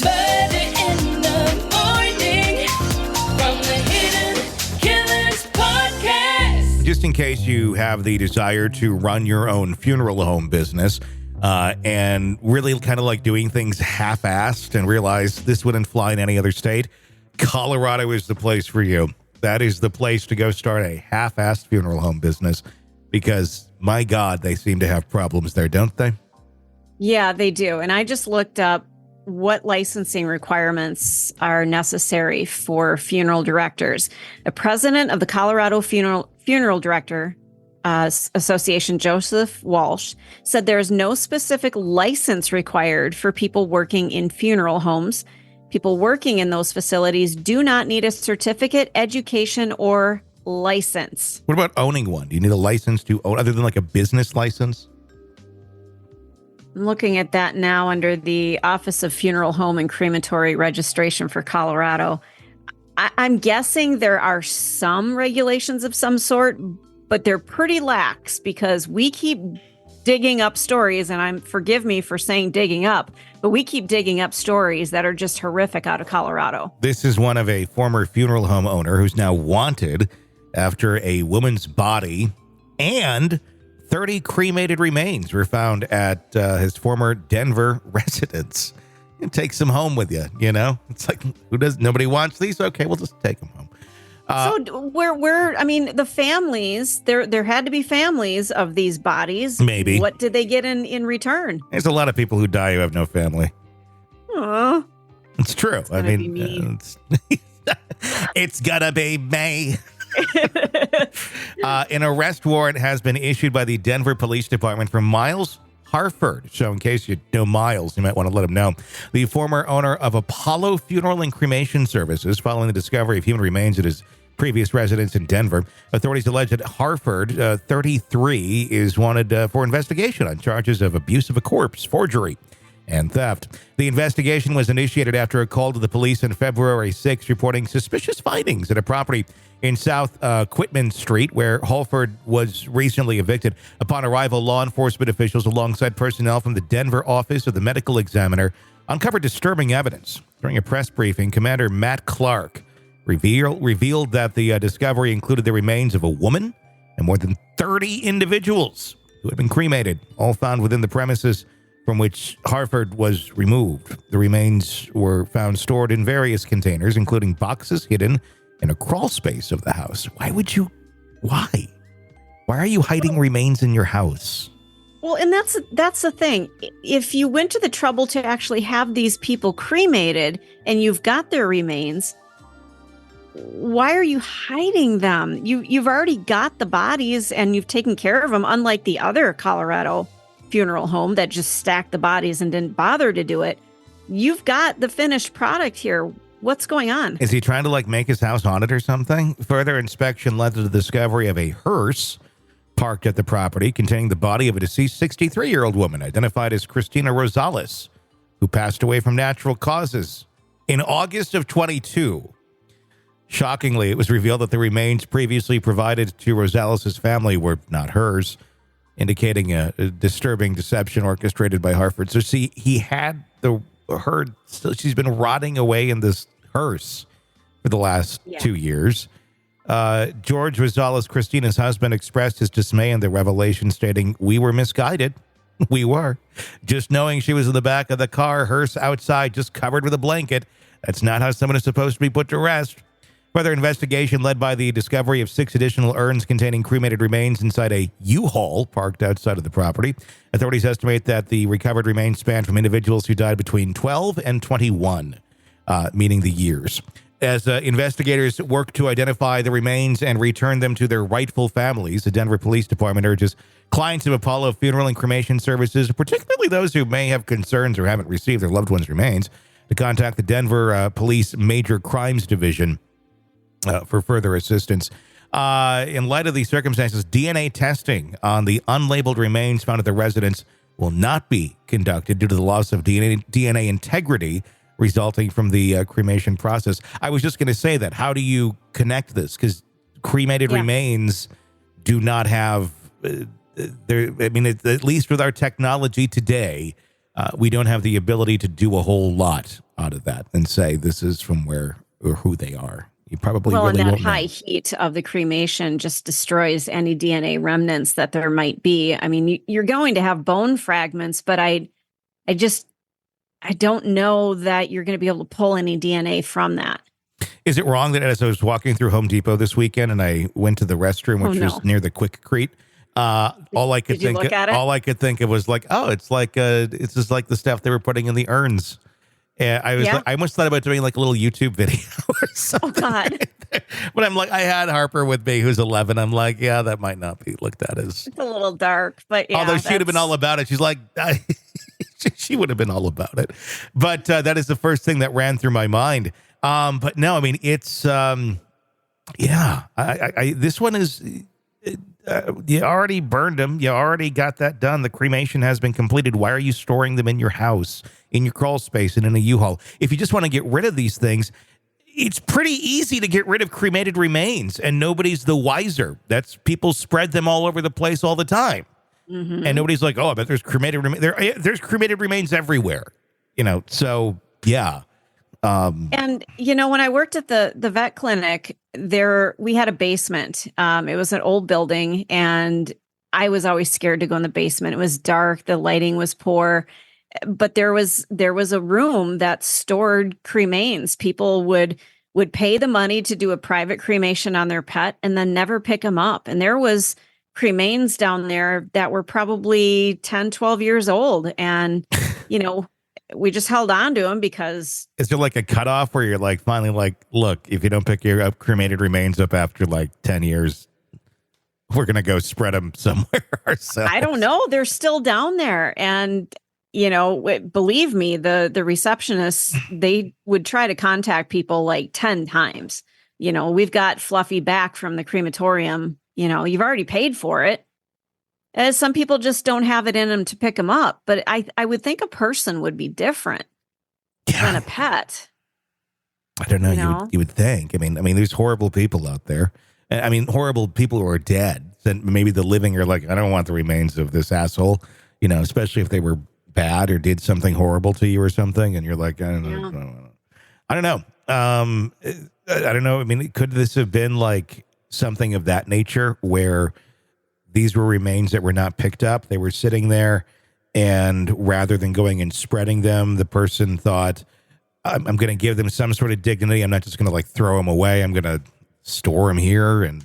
Murder in the morning from the Hidden Killers podcast. Just in case you have the desire to run your own funeral home business and really kind of like doing things half-assed and realize this wouldn't fly in any other state, Colorado is the place for you. That is the place to go start a half-assed funeral home business because, my God, they seem to have problems there, don't they? Yeah, they do. And I just looked up what licensing requirements are necessary for funeral directors. The president of the Colorado Funeral Director Association, Joseph Walsh, said there is no specific license required for people working in funeral homes. People working in those facilities do not need a certificate, education, or license. What about owning one? Do you need a license to own, other than like a business license? I'm looking at that now under the Office of Funeral Home and Crematory Registration for Colorado. I'm guessing there are some regulations of some sort, but they're pretty lax because we keep digging up stories, and forgive me for saying digging up, but we keep digging up stories that are just horrific out of Colorado. This is one of a former funeral home owner who's now wanted after a woman's body and 30 cremated remains were found at his former Denver residence. You take some home with you, you know? It's like, nobody wants these? Okay, we'll just take them home. So the families, there had to be families of these bodies. Maybe. What did they get in return? There's a lot of people who die who have no family. Aw. It's true. I mean, it's gonna be me. An arrest warrant has been issued by the Denver Police Department for Miles Harford. So in case you know Miles, you might want to let him know. The former owner of Apollo Funeral and Cremation Services, following the discovery of human remains at his previous residence in Denver. Authorities allege that Harford, 33, is wanted for investigation on charges of abuse of a corpse, forgery, and theft. The investigation was initiated after a call to the police on February 6 reporting suspicious findings at a property in South Quitman Street, where Harford was recently evicted. Upon arrival, law enforcement officials, alongside personnel from the Denver office of the medical examiner, uncovered disturbing evidence. During a press briefing, Commander Matt Clark revealed that the discovery included the remains of a woman and more than 30 individuals who had been cremated, all found within the premises from which Harford was removed. The remains were found stored in various containers, including boxes hidden in a crawl space of the house. Why? Why are you hiding remains in your house? Well, and that's the thing. If you went to the trouble to actually have these people cremated and you've got their remains, why are you hiding them? You've already got the bodies and you've taken care of them, unlike the other Colorado funeral home that just stacked the bodies and didn't bother to do it. You've got the finished product here. What's going on? Is he trying to make his house haunted or something? Further inspection led to the discovery of a hearse parked at the property containing the body of a deceased 63-year-old woman identified as Christina Rosales, who passed away from natural causes in August of 22. Shockingly, it was revealed that the remains previously provided to Rosales' family were not hers, indicating a disturbing deception orchestrated by Harford. So see, he had she's been rotting away in this hearse for the last 2 years. George Rosales, Christina's husband, expressed his dismay in the revelation, stating, "We were misguided. We were. Just knowing she was in the back of the car, hearse outside, just covered with a blanket. That's not how someone is supposed to be put to rest." Further investigation led by the discovery of 6 additional urns containing cremated remains inside a U-Haul parked outside of the property. Authorities estimate that the recovered remains span from individuals who died between 12 and 21, meaning the years. As investigators work to identify the remains and return them to their rightful families, the Denver Police Department urges clients of Apollo Funeral and Cremation Services, particularly those who may have concerns or haven't received their loved ones' remains, to contact the Denver Police Major Crimes Division for further assistance. In light of these circumstances, DNA testing on the unlabeled remains found at the residence will not be conducted due to the loss of DNA integrity resulting from the cremation process. I was just going to say that. How do you connect this? Because cremated remains do not have, at least with our technology today, we don't have the ability to do a whole lot out of that and say this is from where or who they are. You probably Well, really and that won't know. high heat of the cremation just destroys any DNA remnants that there might be. I mean, you're going to have bone fragments, but I don't know that you're going to be able to pull any DNA from that. Is it wrong that as I was walking through Home Depot this weekend and I went to the restroom, which was near the Quikrete, all I could think of was like, oh, it's just like the stuff they were putting in the urns. And I almost thought about doing like a little YouTube video or something. Oh God. But I'm like, I had Harper with me, who's 11. I'm like, yeah, that might not be looked at as. It's a little dark, but yeah. Although she would have been all about it. She's like, she would have been all about it. But that is the first thing that ran through my mind. But no, I mean, it's, this one is, you already burned them. You already got that done. The cremation has been completed. Why are you storing them in your house, in your crawl space, and in a U-Haul? If you just want to get rid of these things, it's pretty easy to get rid of cremated remains, and nobody's the wiser. People spread them all over the place all the time. Mm-hmm. And nobody's like, oh, I bet there's cremated remains. There's cremated remains everywhere, so yeah. And when I worked at the vet clinic, we had a basement. It was an old building, and I was always scared to go in the basement. It was dark, the lighting was poor, but there was a room that stored cremains. People would pay the money to do a private cremation on their pet and then never pick them up. And there was cremains down there that were probably 10, 12 years old. And, we just held on to them because. Is there like a cutoff where you're like, finally like, look, if you don't pick your cremated remains up after like 10 years, we're going to go spread them somewhere ourselves? I don't know. They're still down there. And, believe me, the receptionists, they would try to contact people like 10 times. We've got Fluffy back from the crematorium. You've already paid for it. Some people just don't have it in them to pick them up. But I would think a person would be different than a pet. I don't know. You would think. I mean, there's horrible people out there. I mean, horrible people who are dead. And maybe the living are like, I don't want the remains of this asshole, especially if they were bad or did something horrible to you or something. And you're like, I don't know. I don't know. I don't know. I mean, could this have been like something of that nature where these were remains that were not picked up? They were sitting there, and rather than going and spreading them, the person thought, I'm going to give them some sort of dignity. I'm not just going to like throw them away. I'm going to store them here. And,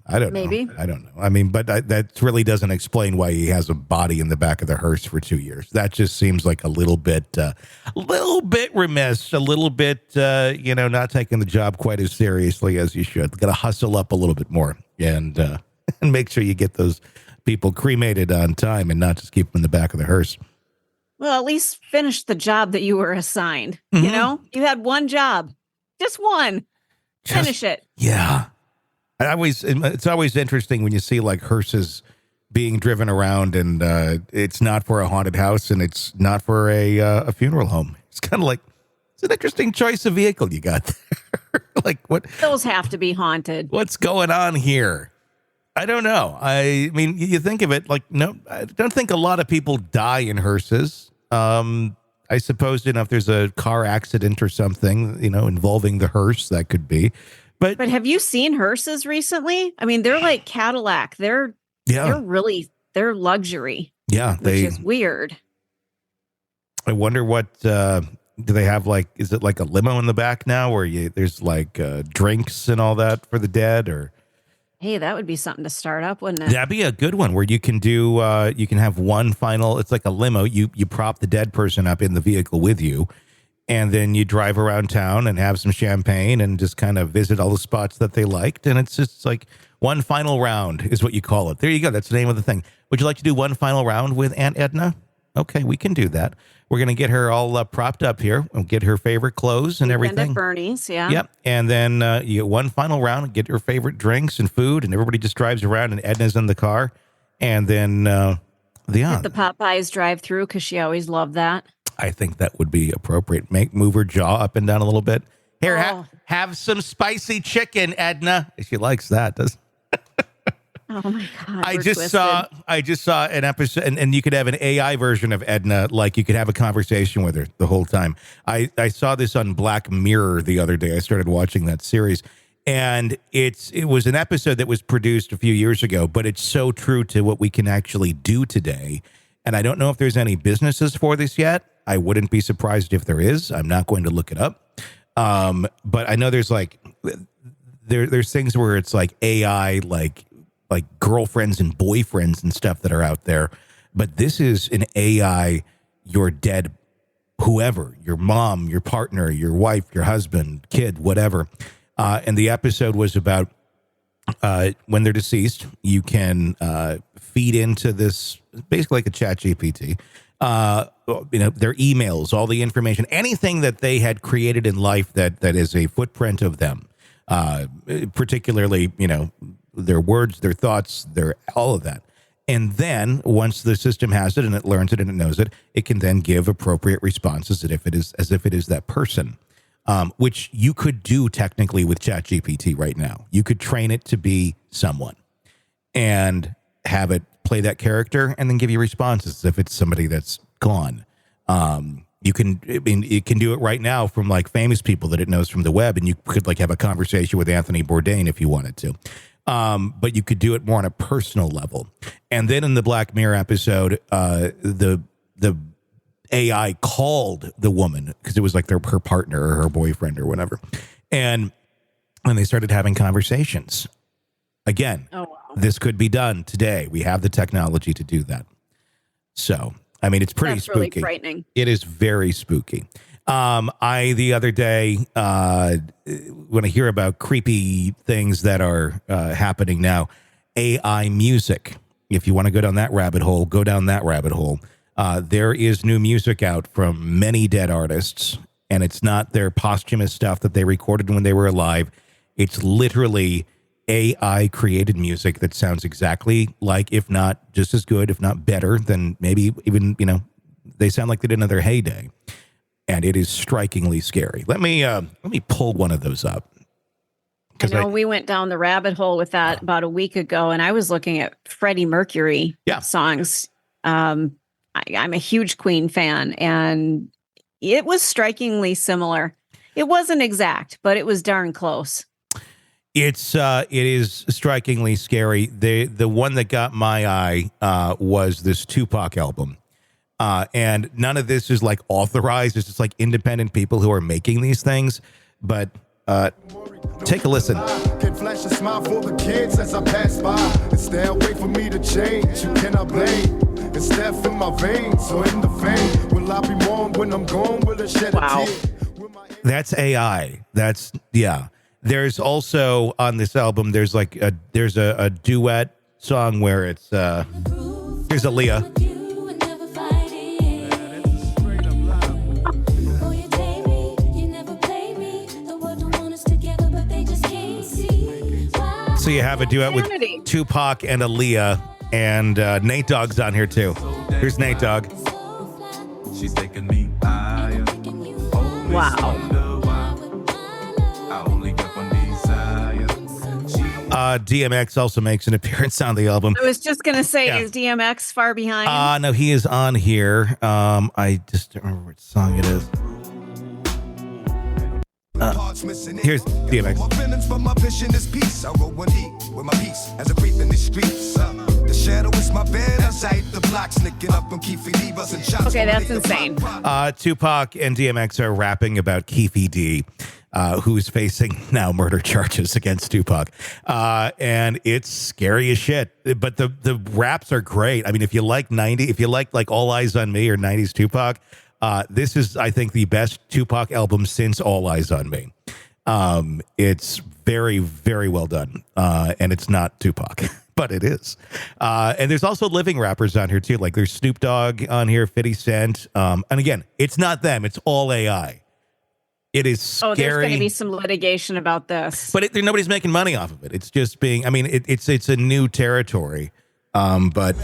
I don't know. Maybe. I don't know. I mean, but that really doesn't explain why he has a body in the back of the hearse for 2 years. That just seems like a little bit remiss, a little bit, not taking the job quite as seriously as you should. Got to hustle up a little bit more and make sure you get those people cremated on time and not just keep them in the back of the hearse. Well, at least finish the job that you were assigned. Mm-hmm. You had one job, just one. Finish it. Yeah. It's always interesting when you see like hearses being driven around, and it's not for a haunted house and it's not for a funeral home. It's kind of like, it's an interesting choice of vehicle you got there. Like what? Those have to be haunted. What's going on here? I don't know. I mean, you think of it like, no, I don't think a lot of people die in hearses. I suppose, if there's a car accident or something, involving the hearse, that could be. But have you seen hearses recently? I mean, they're like Cadillac. They're luxury. Yeah. Which is weird. I wonder what, do they have like, is it like a limo in the back now where there's like drinks and all that for the dead, or? Hey, that would be something to start up, wouldn't it? That'd be a good one where you can do, you can have one final, it's like a limo. You prop the dead person up in the vehicle with you, and then you drive around town and have some champagne and just kind of visit all the spots that they liked. And it's just like one final round is what you call it. There you go. That's the name of the thing. Would you like to do one final round with Aunt Edna? Okay, we can do that. We're going to get her all propped up here. We'll get her favorite clothes and everything. At Bernie's, yeah. Yep. And then you get one final round, get her favorite drinks and food, and everybody just drives around, and Edna's in the car. And then the Popeyes drive-through, because she always loved that. I think that would be appropriate. Move her jaw up and down a little bit. Here, have some spicy chicken, Edna. She likes that, doesn't Oh my God. I we're just twisted. saw an episode, and you could have an AI version of Edna, like you could have a conversation with her the whole time. I saw this on Black Mirror the other day. I started watching that series, and it was an episode that was produced a few years ago, but it's so true to what we can actually do today. And I don't know if there's any businesses for this yet. I wouldn't be surprised if there is. I'm not going to look it up. But I know there's like there's things where it's like AI, like girlfriends and boyfriends and stuff that are out there. But this is an AI, your dead, whoever, your mom, your partner, your wife, your husband, kid, whatever. And the episode was about when they're deceased, you can feed into this, basically like a chat GPT, their emails, all the information, anything that they had created in life that is a footprint of them, particularly, their words, their thoughts, their all of that. And then once the system has it and it learns it and it knows it, it can then give appropriate responses as if it is that person, which you could do technically with ChatGPT right now. You could train it to be someone and have it play that character and then give you responses as if it's somebody that's gone. It can do it right now from like famous people that it knows from the web, and you could like have a conversation with Anthony Bourdain if you wanted to. But you could do it more on a personal level. And then in the Black Mirror episode, the AI called the woman because it was like her partner or her boyfriend or whatever. And they started having conversations. Again, This could be done today. We have the technology to do that. So, I mean, it's pretty spooky. Really frightening. It is very spooky. The other day, when I hear about creepy things that are happening now, AI music, if you want to go down that rabbit hole, go down that rabbit hole. There is new music out from many dead artists, and it's not their posthumous stuff that they recorded when they were alive. It's literally AI created music that sounds exactly like, if not just as good, if not better than maybe even, they sound like they did in their heyday. And it is strikingly scary. Let me pull one of those up. I know we went down the rabbit hole with that about a week ago, and I was looking at Freddie Mercury songs. I'm a huge Queen fan, and it was strikingly similar. It wasn't exact, but it was darn close. It is strikingly scary. The one that got my eye was this Tupac album. And none of this is like authorized. It's just like independent people who are making these things. But take a listen. Can flash a smile for the kids as I pass by. And stay away for me to change. You cannot blame. It's death in my veins or in the vein. Will I be mourned when I'm gone? Will it shed a tear? That's AI. There's also on this album, there's a duet song where it's here's Aaliyah. So you have a duet with Tupac and Aaliyah, and Nate Dogg's on here too. Here's Nate Dogg. She's taking me higher. Wow. DMX also makes an appearance on the album. I was just going to say, is DMX far behind? No, he is on here. I just don't remember what song it is. Here's DMX. My feelings for my vision is peace. I roll one heat with my peace as I creep in the streets. The shadow is my bed. Outside the block, sneaking up on Keefy D. Okay, that's insane. Tupac and DMX are rapping about Keefy D, who's facing now murder charges against Tupac. And it's scary as shit. But the raps are great. I mean, if you like All Eyes on Me or 90s Tupac, this is, I think, the best Tupac album since All Eyes on Me. It's very, very well done. And it's not Tupac, but it is. And there's also living rappers on here, too. Like there's Snoop Dogg on here, 50 Cent. And again, it's not them. It's all AI. It is scary. Oh, there's going to be some litigation about this. But nobody's making money off of it. It's just being, I mean, it's a new territory. But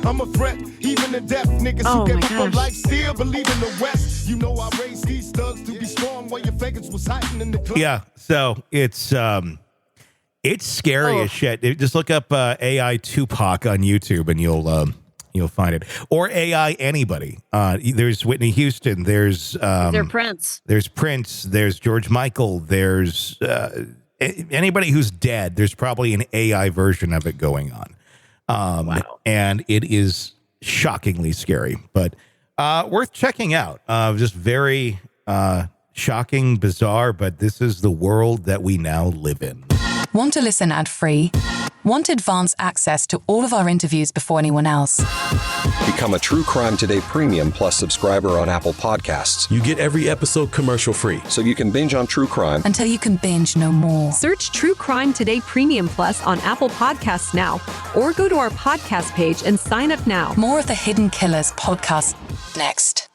I'm a threat, even the deaf niggas who give up on life still believe in the West. You know I raised these thugs to be strong while your fakers was hiding in the club. Yeah, so it's It's scary as shit. Just look up AI Tupac on YouTube and you'll find it. Or AI anybody. There's Whitney Houston. There's Prince. There's Prince. There's George Michael. There's anybody who's dead. There's probably an AI version of it going on. Wow. And it is shockingly scary, but worth checking out. Just very shocking, bizarre, but this is the world that we now live in. Want to listen ad-free? Want advanced access to all of our interviews before anyone else? Become a True Crime Today Premium Plus subscriber on Apple Podcasts. You get every episode commercial-free. So you can binge on true crime until you can binge no more. Search True Crime Today Premium Plus on Apple Podcasts now, or go to our podcast page and sign up now. More of the Hidden Killers podcast next.